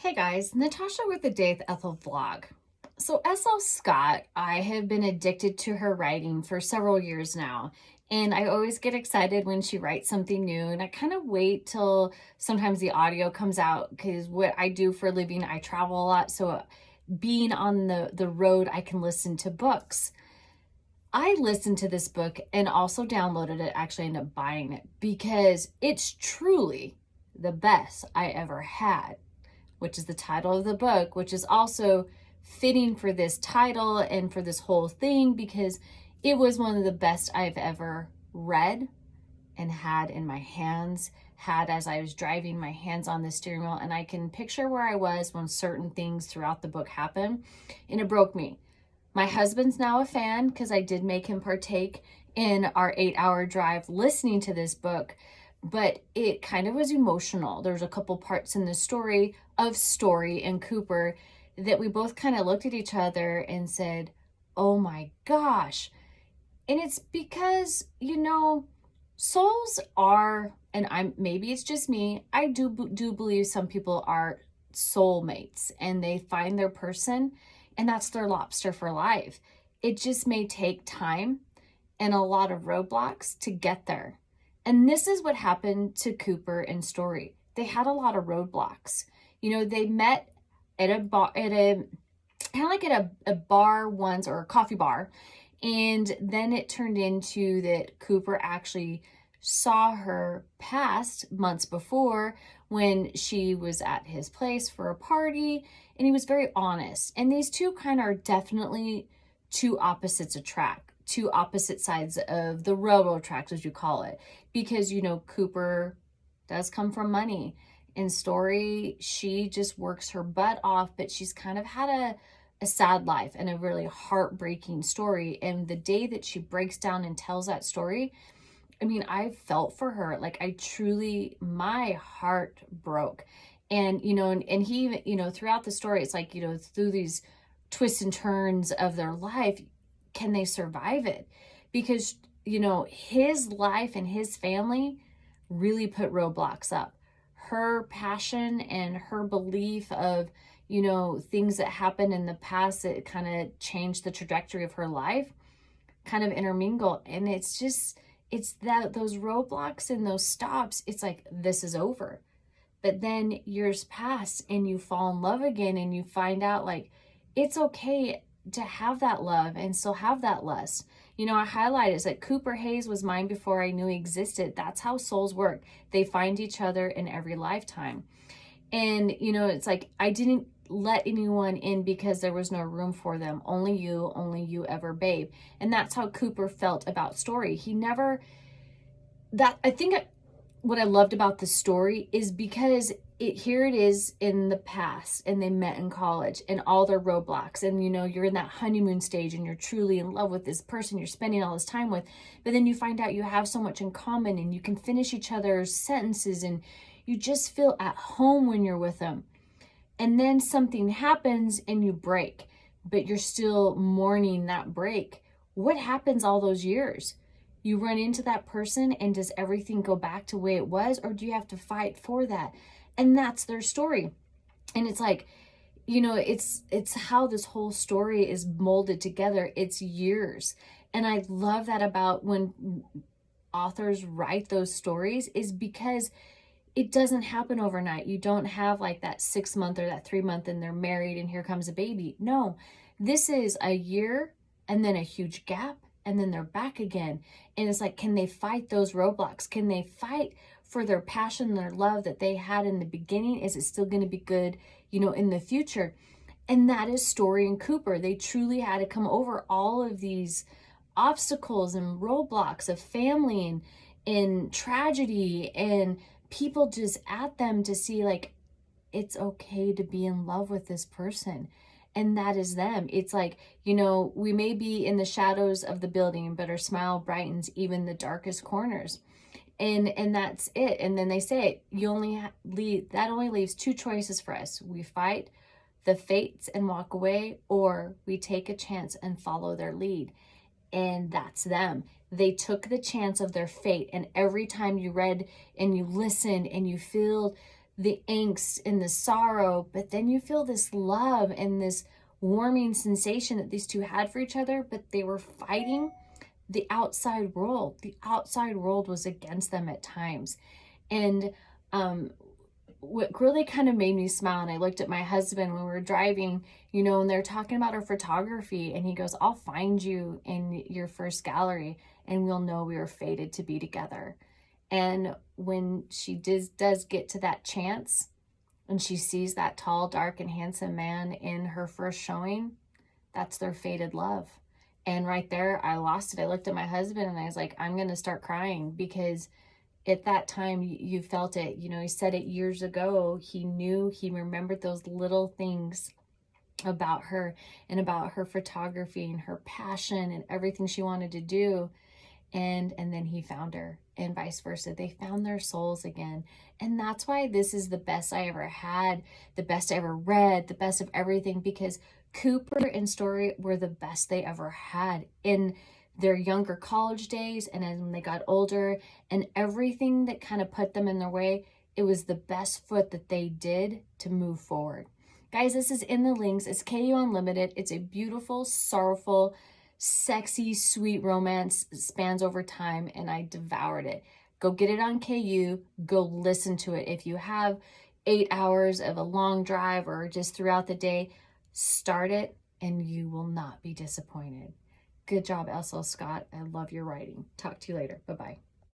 Hey guys, Natasha with the Day with Ethel vlog. So S.L. Scott, I have been addicted to her writing for several years now, and I always get excited when she writes something new, and I kind of wait till sometimes the audio comes out because what I do for a living, I travel a lot, so being on the road, I can listen to books. I listened to this book and also downloaded it, actually ended up buying it because it's truly the best I ever had, which is the title of the book, which is also fitting for this title and for this whole thing because it was one of the best I've ever read and had in my hands, had as I was driving my hands on the steering wheel. And I can picture where I was when certain things throughout the book happened, and it broke me. My husband's now a fan because I did make him partake in our 8-hour drive listening to this book, but it kind of was emotional. There's a couple parts in the story of Story and Cooper that we both kind of looked at each other and said, oh my gosh. And it's because, souls are, and maybe it's just me, I do believe some people are soulmates and they find their person and that's their lobster for life. It just may take time and a lot of roadblocks to get there. And this is what happened to Cooper and Story. They had a lot of roadblocks. They met at a bar, a bar once, or a coffee bar. And then it turned into that Cooper actually saw her past months before when she was at his place for a party, and he was very honest. And these two kind of are definitely two opposites attract, two opposite sides of the railroad tracks, as you call it, because Cooper does come from money. In Story, she just works her butt off, but she's kind of had a sad life and a really heartbreaking story. And the day that she breaks down and tells that story, I mean, I felt for her. Like, I truly, my heart broke. And, and he, throughout the story, it's like, through these twists and turns of their life, can they survive it? Because, his life and his family really put roadblocks up. Her passion and her belief of, things that happened in the past that kind of changed the trajectory of her life kind of intermingle. And it's that those roadblocks and those stops, it's like, this is over. But then years pass and you fall in love again and you find out like, it's okay to have that love and still have that lust. I highlighted is that Cooper Hayes was mine before I knew he existed. That's how souls work. They find each other in every lifetime. And, it's like, I didn't let anyone in because there was no room for them. Only you ever, babe. And that's how Cooper felt about Story. He never, I think what I loved about the story is because here it is in the past, and they met in college and all their roadblocks, and you're in that honeymoon stage and you're truly in love with this person you're spending all this time with, but then you find out you have so much in common and you can finish each other's sentences and you just feel at home when you're with them. And then something happens and you break, but you're still mourning that break. What happens all those years? You run into that person and does everything go back to the way it was, or do you have to fight for that? And that's their story. And it's like, it's how this whole story is molded together. It's years. And I love that about when authors write those stories, is because it doesn't happen overnight. You don't have like that 6 month or that 3 month and they're married and here comes a baby. No, this is a year and then a huge gap and then they're back again. And it's like, can they fight those roadblocks? Can they fight for their passion, their love that they had in the beginning? Is it still going to be good, in the future? And that is Story and Cooper. They truly had to come over all of these obstacles and roadblocks of family and tragedy and people just at them to see like, it's okay to be in love with this person. And that is them. It's like, we may be in the shadows of the building, but our smile brightens even the darkest corners. And that's it. And then they say, that only leaves two choices for us. We fight the fates and walk away, or we take a chance and follow their lead. And that's them. They took the chance of their fate. And every time you read and you listened and you feel the angst and the sorrow, but then you feel this love and this warming sensation that these two had for each other, but they were fighting the outside world. The outside world was against them at times. And um, what really kind of made me smile, and I looked at my husband when we were driving, and they're talking about our photography, and he goes, I'll find you in your first gallery and we'll know we were fated to be together. And when she does get to that chance and she sees that tall, dark, and handsome man in her first showing, that's their fated love. And right there, I lost it. I looked at my husband and I was like, I'm going to start crying, because at that time you felt it. He said it years ago. He knew, he remembered those little things about her and about her photography and her passion and everything she wanted to do. And then he found her, and vice versa. They found their souls again. And that's why this is the best I ever had, the best I ever read, the best of everything, because Cooper and Story were the best they ever had in their younger college days, and as when they got older, and everything that kind of put them in their way, it was the best foot that they did to move forward. Guys, this is In the Links. It's KU Unlimited. It's a beautiful, sorrowful, sexy, sweet romance. It spans over time, and I devoured it. Go get it on KU. Go listen to it. If you have 8 hours of a long drive or just throughout the day, start it and you will not be disappointed. Good job, Ethel Scott. I love your writing. Talk to you later. Bye-bye.